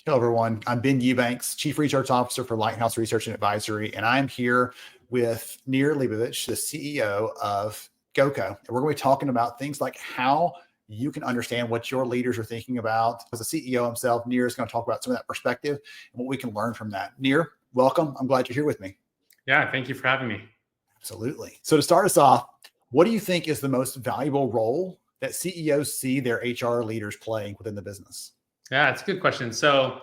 Hello, everyone. I'm Ben Evanks, Chief Research Officer for Lighthouse Research and Advisory, and I'm here with Nir Leibovich, the CEO of GoCo. And we're going to be talking about things like how you can understand what your leaders are thinking about. As a CEO himself, Nir is going to talk about some of that perspective and what we can learn from that. Nir, welcome. I'm glad you're here with me. Yeah, thank you for having me. Absolutely. So to start us off, what do you think is the most valuable role that CEOs see their HR leaders playing within the business? Yeah, it's a good question. So,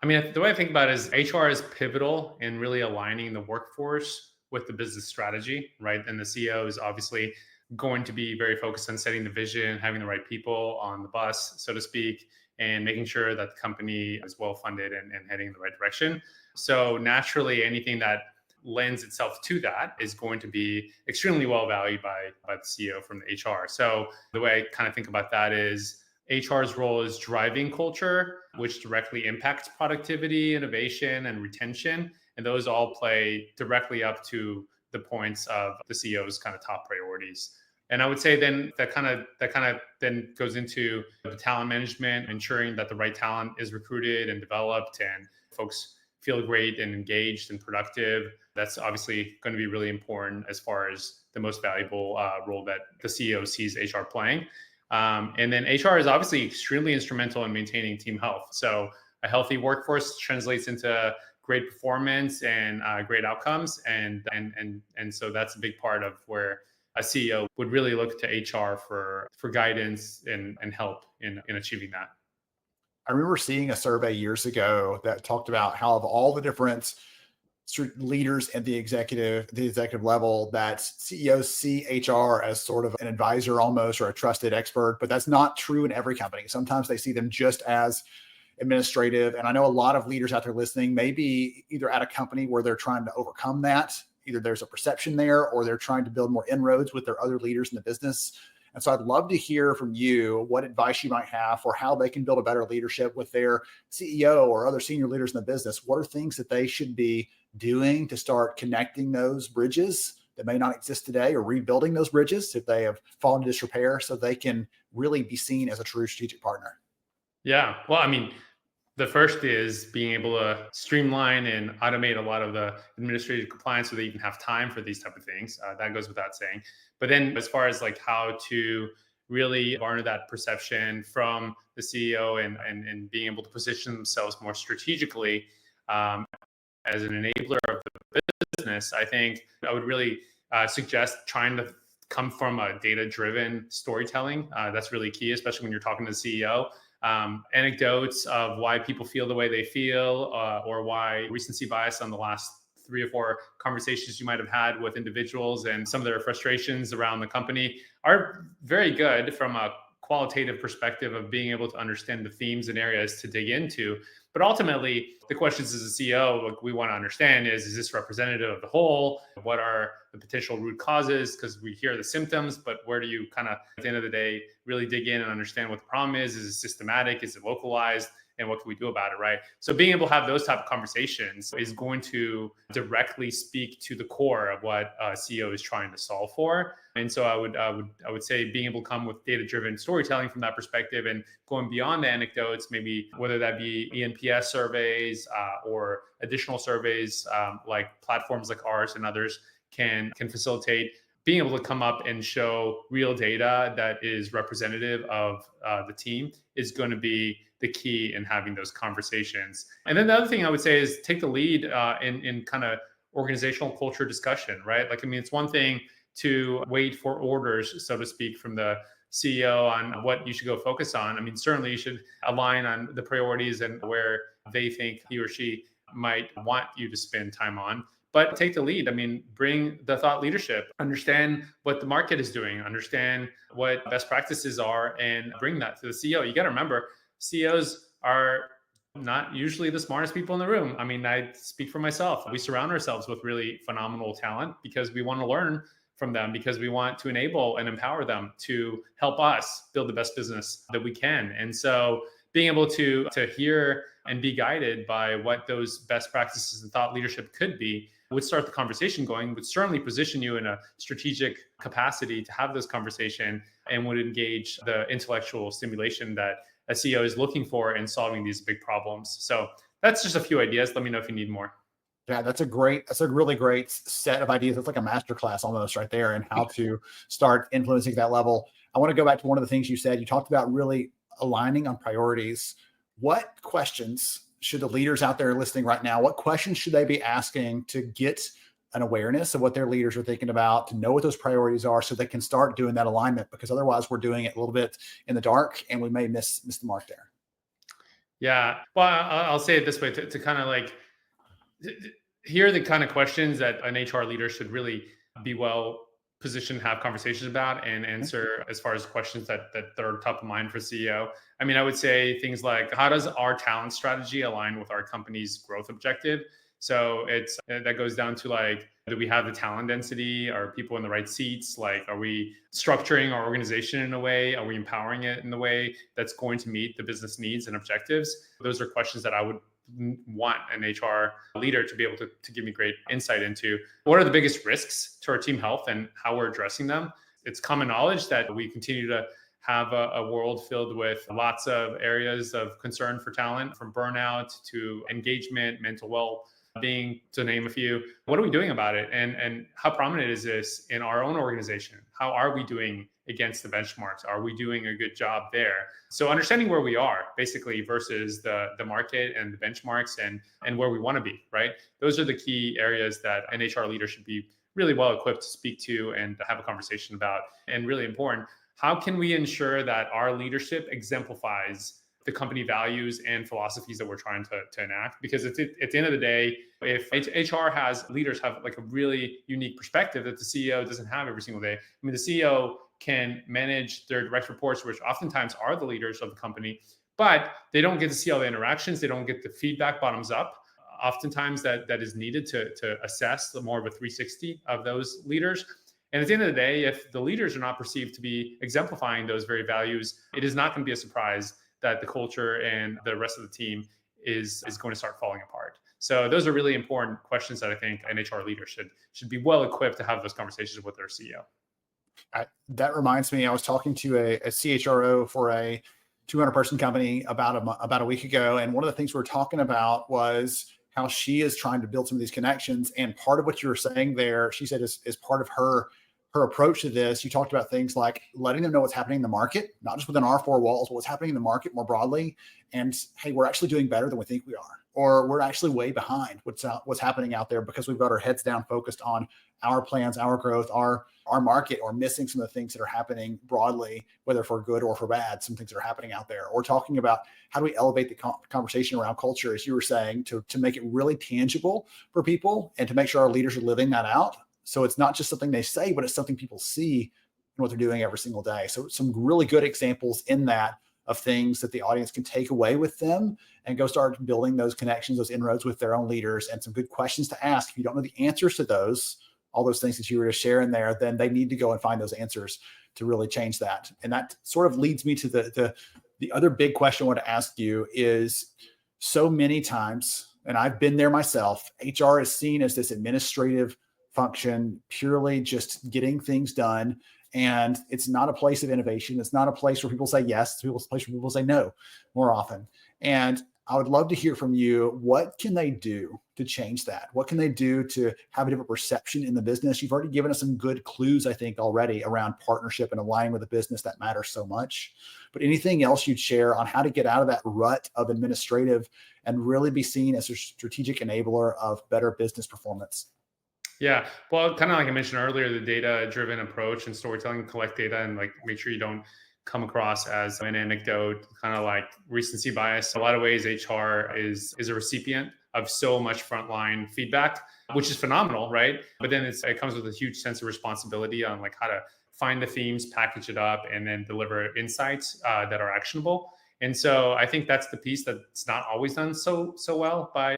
the way I think about it is HR is pivotal in really aligning the workforce with the business strategy, right? And the CEO is obviously going to be very focused on setting the vision, having the right people on the bus, so to speak, and making sure that the company is well funded and heading in the right direction. So naturally, anything that lends itself to that is going to be extremely well valued by the CEO from the HR. So the way I kind of think about that is HR's role is driving culture, which directly impacts productivity, innovation, and retention. And those all play directly up to the points of the CEO's kind of top priorities. And I would say then that kind of then goes into the talent management, ensuring that the right talent is recruited and developed and folks feel great and engaged and productive. That's obviously going to be really important as far as the most valuable role that the CEO sees HR playing. And then HR is obviously extremely instrumental in maintaining team health. So a healthy workforce translates into great performance and great outcomes. And so that's a big part of where a CEO would really look to HR for guidance and help in achieving that. I remember seeing a survey years ago that talked about how of all the different leaders at the executive level, that CEOs see HR as sort of an advisor almost, or a trusted expert, but that's not true in every company. Sometimes they see them just as administrative. And I know a lot of leaders out there listening, maybe either at a company where they're trying to overcome that, either there's a perception there, or they're trying to build more inroads with their other leaders in the business. And so I'd love to hear from you what advice you might have for how they can build a better leadership with their CEO or other senior leaders in the business. What are things that they should be doing to start connecting those bridges that may not exist today, or rebuilding those bridges if they have fallen into disrepair, so they can really be seen as a true strategic partner? Yeah. Well, the first is being able to streamline and automate a lot of the administrative compliance so that you can have time for these type of things. That goes without saying. But then as far as like how to really garner that perception from the CEO and being able to position themselves more strategically as an enabler of the business, I think I would really suggest trying to come from a data-driven storytelling. That's really key, especially when you're talking to the CEO. Anecdotes of why people feel the way they feel, or why recency bias on the last 3 or 4 conversations you might have had with individuals and some of their frustrations around the company are very good from a qualitative perspective of being able to understand the themes and areas to dig into. But ultimately, the questions as a CEO, what we want to understand is this representative of the whole? What are the potential root causes? Because we hear the symptoms, but where do you kind of, at the end of the day, really dig in and understand what the problem is? Is it systematic? Is it localized? And what can we do about it, right? So being able to have those type of conversations is going to directly speak to the core of what a CEO is trying to solve for. And so I would say being able to come with data-driven storytelling from that perspective, and going beyond the anecdotes, maybe whether that be ENPS surveys or additional surveys like platforms like ours and others can facilitate, being able to come up and show real data that is representative of the team is going to be the key in having those conversations. And then the other thing I would say is take the lead in kind of organizational culture discussion, right? It's one thing to wait for orders, so to speak, from the CEO on what you should go focus on. Certainly you should align on the priorities and where they think he or she might want you to spend time on. But take the lead. Bring the thought leadership, understand what the market is doing, understand what best practices are, and bring that to the CEO. You got to remember, CEOs are not usually the smartest people in the room. I speak for myself. We surround ourselves with really phenomenal talent because we want to learn from them, because we want to enable and empower them to help us build the best business that we can. And so being able to hear and be guided by what those best practices and thought leadership could be would start the conversation going, would certainly position you in a strategic capacity to have this conversation, and would engage the intellectual stimulation that a CEO is looking for in solving these big problems. So that's just a few ideas. Let me know if you need more. Yeah, that's a really great set of ideas. It's like a masterclass almost right there in how to start influencing that level. I want to go back to one of the things you said. You talked about really aligning on priorities. What questions should the leaders out there listening right now, what questions should they be asking to get an awareness of what their leaders are thinking about, to know what those priorities are so they can start doing that alignment? Because otherwise we're doing it a little bit in the dark and we may miss the mark there. Yeah. Well, I'll say it this way to kind of like, here are the kind of questions that an HR leader should really be well positioned to have conversations about and answer as far as questions that are top of mind for CEO. I mean, I would say things like, how does our talent strategy align with our company's growth objective? So that goes down to like, do we have the talent density? Are people in the right seats? Like, are we structuring our organization in a way? Are we empowering it in the way that's going to meet the business needs and objectives? Those are questions that I would want an HR leader to be able to give me great insight into. What are the biggest risks to our team health and how we're addressing them? It's common knowledge that we continue to have a world filled with lots of areas of concern for talent, from burnout to engagement, mental well-being, to name a few. What are we doing about it? And how prominent is this in our own organization? How are we doing against the benchmarks? Are we doing a good job there? So understanding where we are basically versus the market and the benchmarks and where we want to be, right? Those are the key areas that an HR leader should be really well equipped to speak to and to have a conversation about. And really important, how can we ensure that our leadership exemplifies the company values and philosophies that we're trying to enact? Because at the end of the day, if HR leaders have like a really unique perspective that the CEO doesn't have every single day. I mean, the CEO can manage their direct reports, which oftentimes are the leaders of the company, but they don't get to see all the interactions. They don't get the feedback bottoms up. Oftentimes that is needed to assess the more of a 360 of those leaders. And at the end of the day, if the leaders are not perceived to be exemplifying those very values, it is not going to be a surprise that the culture and the rest of the team is going to start falling apart. So those are really important questions that I think an HR leader should be well equipped to have those conversations with their CEO. That reminds me, I was talking to a CHRO for a 200-person company about a week ago, and one of the things we were talking about was how she is trying to build some of these connections. And part of what you were saying there, she said, is part of her approach to this. You talked about things like letting them know what's happening in the market, not just within our four walls, but what's happening in the market more broadly. And hey, we're actually doing better than we think we are, or we're actually way behind what's happening out there because we've got our heads down, focused on our plans, our growth, our market, or missing some of the things that are happening broadly, whether for good or for bad, some things that are happening out there. Or talking about how do we elevate the conversation around culture, as you were saying, to make it really tangible for people and to make sure our leaders are living that out. So it's not just something they say, but it's something people see in what they're doing every single day. So some really good examples in that of things that the audience can take away with them and go start building those connections, those inroads with their own leaders, and some good questions to ask. If you don't know the answers to those, all those things that you were to share in there, then they need to go and find those answers to really change that. And that sort of leads me to the other big question I want to ask you is, so many times, and I've been there myself, HR is seen as this administrative function, purely just getting things done. And it's not a place of innovation. It's not a place where people say yes. It's a place where people say no more often. And I would love to hear from you. What can they do to change that? What can they do to have a different perception in the business? You've already given us some good clues, I think, already around partnership and aligning with the business that matters so much. But anything else you'd share on how to get out of that rut of administrative and really be seen as a strategic enabler of better business performance? Yeah, well, kind of like I mentioned earlier, the data-driven approach and storytelling, collect data and like make sure you don't come across as an anecdote, kind of like recency bias. In a lot of ways, HR is a recipient of so much frontline feedback, which is phenomenal, right? But then it comes with a huge sense of responsibility on like how to find the themes, package it up, and then deliver insights that are actionable. And so I think that's the piece that's not always done so well by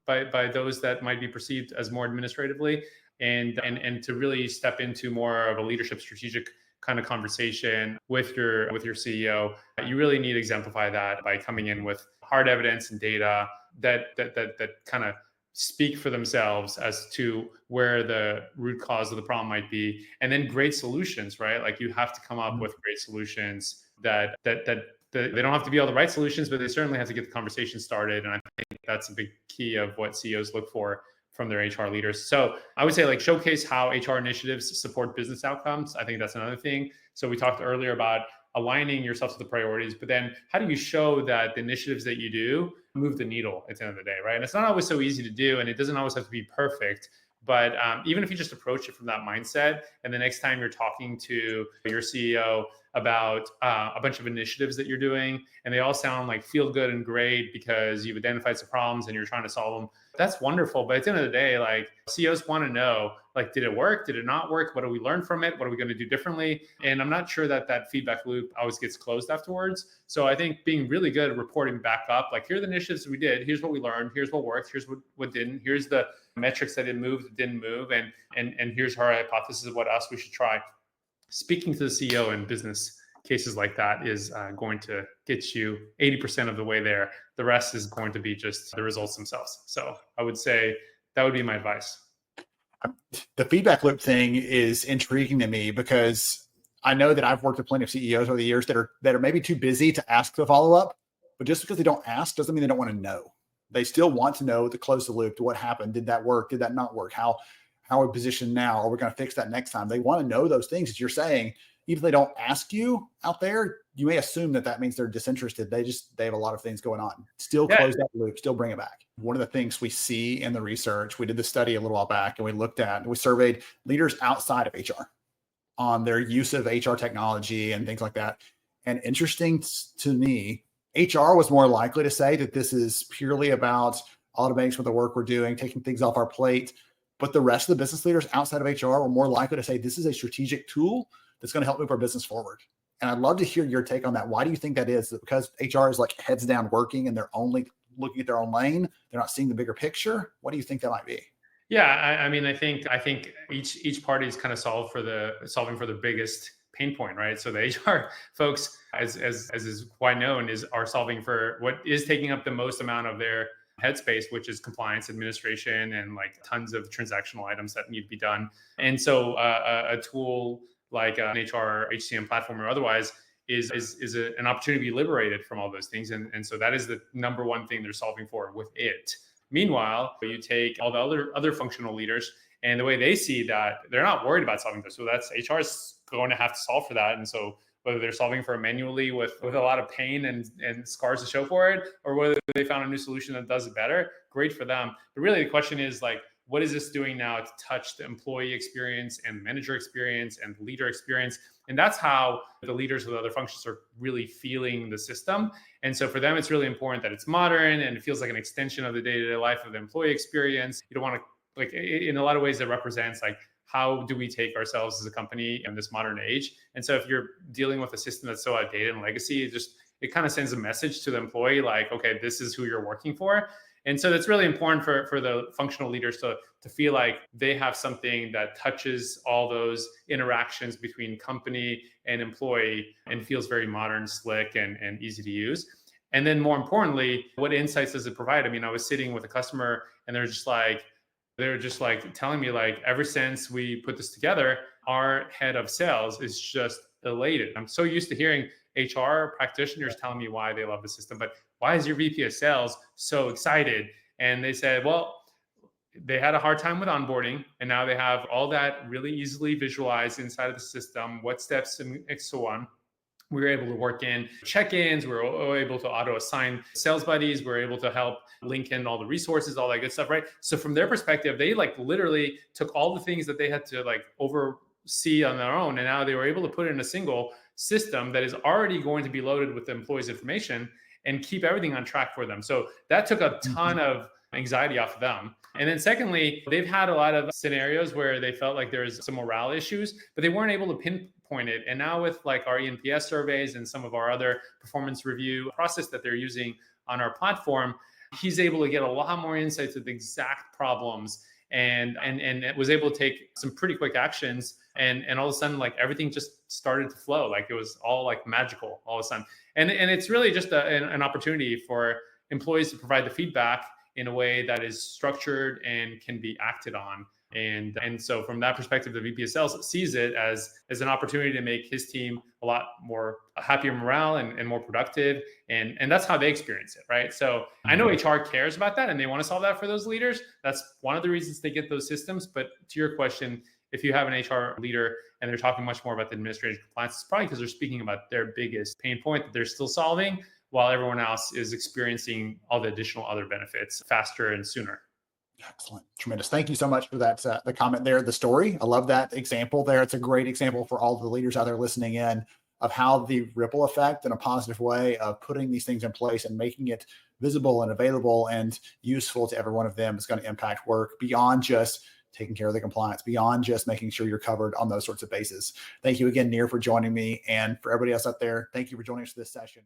those that might be perceived as more administratively. And to really step into more of a leadership strategic kind of conversation with your CEO, you really need to exemplify that by coming in with hard evidence and data that kind of speak for themselves as to where the root cause of the problem might be, and then great solutions, right? Like you have to come up with great solutions that they don't have to be all the right solutions, but they certainly have to get the conversation started. And I think that's a big key of what CEOs look for from their HR leaders. So I would say like showcase how HR initiatives support business outcomes. I think that's another thing. So we talked earlier about aligning yourself to the priorities, but then how do you show that the initiatives that you do move the needle at the end of the day, right? And it's not always so easy to do, and it doesn't always have to be perfect. But even if you just approach it from that mindset, and the next time you're talking to your CEO about a bunch of initiatives that you're doing, and they all sound like feel good and great because you've identified some problems and you're trying to solve them, that's wonderful. But at the end of the day, like CEOs want to know, like, did it work? Did it not work? What do we learn from it? What are we going to do differently? And I'm not sure that that feedback loop always gets closed afterwards. So I think being really good at reporting back up, like, here are the initiatives we did. Here's what we learned. Here's what worked. Here's what didn't. Here's the metrics that it moved, that didn't move. And here's our hypothesis of what else we should try. Speaking to the CEO in business cases like that is going to get you 80% of the way there. The rest is going to be just the results themselves. So I would say that would be my advice. The feedback loop thing is intriguing to me because I know that I've worked with plenty of CEOs over the years that are maybe too busy to ask the follow-up, but just because they don't ask doesn't mean they don't want to know. They still want to know to close the loop, to what happened. Did that work? Did that not work? How are we positioned now? Are we going to fix that next time? They want to know those things that you're saying. Even if they don't ask you out there, you may assume that means they're disinterested. They have a lot of things going on. Still close that loop, still bring it back. One of the things we see in the research, we did the study a little while back, and we surveyed leaders outside of HR on their use of HR technology and things like that. And interesting to me, HR was more likely to say that this is purely about automating some of the work we're doing, taking things off our plate. But the rest of the business leaders outside of HR were more likely to say this is a strategic tool that's going to help move our business forward. And I'd love to hear your take on that. Why do you think that is? Is it because HR is like heads down working and they're only looking at their own lane? They're not seeing the bigger picture? What do you think that might be? Yeah, I mean, I think each party is kind of solving for the biggest pain point, right? So the HR folks, as is quite known, are solving for what is taking up the most amount of their headspace, which is compliance, administration, and like tons of transactional items that need to be done. And so a tool like an HR HCM platform or otherwise is an opportunity to be liberated from all those things. And so that is the number one thing they're solving for with it. Meanwhile, you take all the other functional leaders, and the way they see that, they're not worried about solving this. So that's HR is going to have to solve for that. And so whether they're solving for it manually with a lot of pain and scars to show for it, or whether they found a new solution that does it better, great for them. But really the question is like, what is this doing now to touch the employee experience and manager experience and leader experience? And that's how the leaders of the other functions are really feeling the system. And so for them, it's really important that it's modern and it feels like an extension of the day-to-day life of the employee experience. You don't want to, like, in a lot of ways that represents like, how do we take ourselves as a company in this modern age? And so if you're dealing with a system that's so outdated and legacy, it kind of sends a message to the employee like, okay, this is who you're working for. And so that's really important for the functional leaders to feel like they have something that touches all those interactions between company and employee and feels very modern, slick, and easy to use. And then more importantly, what insights does it provide? I mean, I was sitting with a customer and they're just like telling me like, ever since we put this together, our head of sales is just elated. I'm so used to hearing HR practitioners telling me why they love the system, but why is your VP of sales so excited? And they said, well, they had a hard time with onboarding, and now they have all that really easily visualized inside of the system, what steps and so on. We were able to work in check-ins. We were able to auto-assign sales buddies. We were able to help link in all the resources, all that good stuff, right? So from their perspective, they like literally took all the things that they had to like oversee on their own, and now they were able to put it in a single system that is already going to be loaded with the employee's information and keep everything on track for them. So that took a ton of anxiety off of them. And then secondly, they've had a lot of scenarios where they felt like there's some morale issues, but they weren't able to pinpoint it. And now with like our ENPS surveys and some of our other performance review process that they're using on our platform, he's able to get a lot more insights of the exact problems and was able to take some pretty quick actions. And all of a sudden, like everything just started to flow. Like it was all like magical all of a sudden. And it's really just an opportunity for employees to provide the feedback in a way that is structured and can be acted on. And so from that perspective, the VP of sales sees it as an opportunity to make his team a lot more happier morale and more productive. And that's how they experience it, right? So I know HR cares about that and they want to solve that for those leaders. That's one of the reasons they get those systems. But to your question, if you have an HR leader and they're talking much more about the administrative compliance, it's probably because they're speaking about their biggest pain point that they're still solving, while everyone else is experiencing all the additional other benefits faster and sooner. Excellent. Tremendous. Thank you so much for that, the comment there, the story. I love that example there. It's a great example for all the leaders out there listening in of how the ripple effect in a positive way of putting these things in place and making it visible and available and useful to every one of them is going to impact work beyond just taking care of the compliance, beyond just making sure you're covered on those sorts of bases. Thank you again, Nir, for joining me. And for everybody else out there, thank you for joining us for this session.